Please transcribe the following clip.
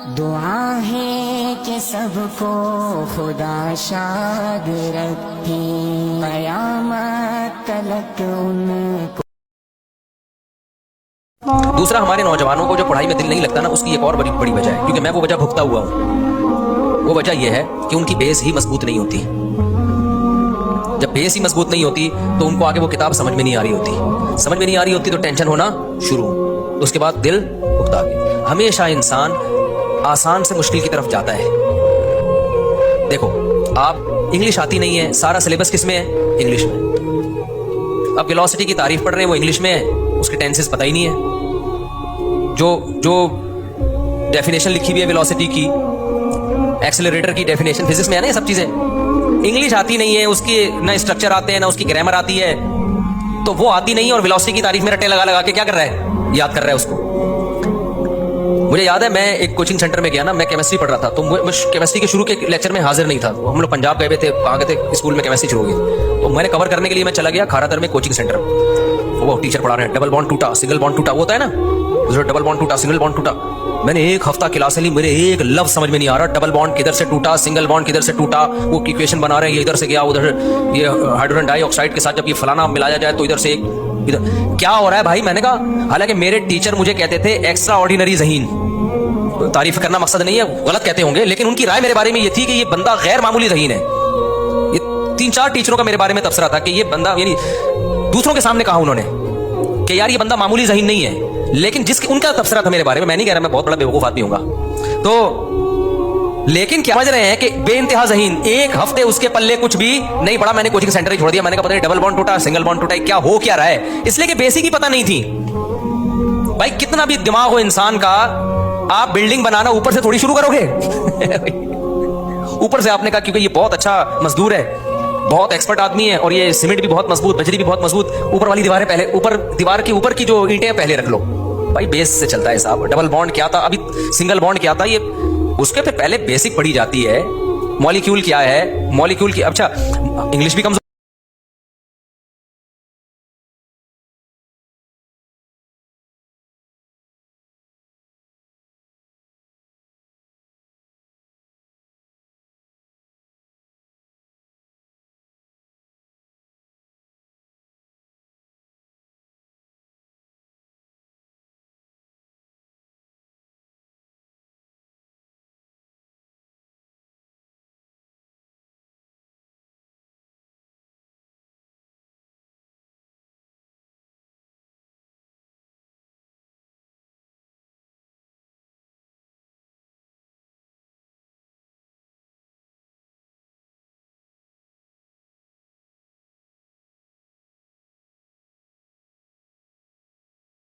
दुआ है कि सबको खुदा शाद रखे, कयामत तलक उनको। दूसरा, हमारे नौजवानों को जो पढ़ाई में दिल नहीं लगता ना, उसकी एक और बड़ी बड़ी वजह है, क्योंकि मैं वो वजह भुगता हुआ हूँ। वो वजह यह है कि उनकी बेस ही मजबूत नहीं होती। जब बेस ही मजबूत नहीं होती तो उनको आगे वो किताब समझ में नहीं आ रही होती। समझ में नहीं आ रही होती तो टेंशन होना शुरू, तो उसके बाद दिल भुगता गया। हमेशा इंसान आसान से मुश्किल की तरफ जाता है। देखो, आप इंग्लिश आती नहीं है, सारा सिलेबस किस में है? इंग्लिश में। अब वेलोसिटी की तारीफ पढ़ रहे हैं, वो इंग्लिश में है, उसके टेंसेस पता ही नहीं है। जो डेफिनेशन लिखी हुई है वेलोसिटी की, एक्सेलरेटर की डेफिनेशन फिजिक्स में है ना, ये सब चीजें इंग्लिश आती नहीं है, उसकी ना स्ट्रक्चर आते हैं ना उसकी ग्रामर आती है, तो वो आती नहीं है और वेलोसिटी की तारीफ में रट्टे लगा लगा के क्या कर रहा है? याद कर रहा है उसको। मुझे याद है, मैं एक कोचिंग सेंटर में गया ना, मैं केमिस्ट्री पढ़ रहा था, तो मैं केमिस्ट्री के शुरू के लेक्चर में हाजिर नहीं था। हम लोग पंजाब गए थे, कहाँ गए थे, स्कूल में केमिस्ट्री शुरू हो गई, तो मैंने कवर करने के लिए मैं चला गया खारादर में कोचिंग सेंटर। वो टीचर पढ़ा रहे हैं, डबल बॉन्ड टूटा, सिंगल बॉन्ड टूटा, वो होता है ना, डबल बॉन्ड टूटा, सिंगल बॉन्ड टूटा। मैंने एक हफ्ता क्लास ली, मेरे एक लफ्ज समझ में नहीं आ रहा। डबल बॉन्ड किधर से टूटा, सिंगल बॉन्ड किधर से टूटा, वो इक्वेशन बना रहे हैं, ये इधर से गया उधर, ये हाइड्रोजन डाइऑक्साइड के साथ जब ये फलाना मिलाया जाए तो इधर से इधर क्या हो रहा है भाई? मैंने कहा, हालांकि मेरे टीचर मुझे कहते थे एक्स्ट्रा ऑर्डिनरी ज़हीन, तारीफ करना मकसद नहीं है, गलत कहते होंगे, लेकिन उनकी राय मेरे बारे में ये थी कि ये बंदा गैर मामूली ज़हीन है। ये 3-4 टीचरों का मेरे बारे में तबसरा था कि ये बंदा, यानी दूसरों के सामने कहा उन्होंने कि यार ये बंदा मामूली ज़हीन नहीं है, लेकिन जिसके उनका तबसरा था मेरे बारे में, मैं नहीं कह रहा मैं बहुत बड़ा बेवकूफ आदमी होगा, तो लेकिन क्या समझ रहे हैं कि बेइंतहा ज़हीन, एक हफ्ते उसके पल्ले कुछ भी नहीं पड़ा। मैंने कोचिंग सेंटर ही छोड़ दिया। मैंने कहा पता नहीं डबल बॉन्ड टूटा, सिंगल बॉन्ड टूटा, क्या हो क्या रहा है, इसलिए कि बेसिक ही पता नहीं थी। भाई कितना भी दिमाग हो इंसान का, आप बिल्डिंग बनाना ऊपर से थोड़ी शुरू करोगे। ऊपर से आपने कहा क्योंकि ये बहुत अच्छा मजदूर है, बहुत एक्सपर्ट आदमी है, और ये सीमेंट भी बहुत मजबूत, बजरी भी बहुत मजबूत, ऊपर वाली दीवारें पहले, ऊपर दीवार की ऊपर की जो ईंटें पहले रख लो। भाई बेस से चलता है साहब। डबल बॉन्ड क्या था, अभी सिंगल बॉन्ड क्या था, ये उसके पे पहले बेसिक पढ़ी जाती है। मॉलिक्यूल क्या है, मॉलिक्यूल की, अच्छा इंग्लिश भी कमजोर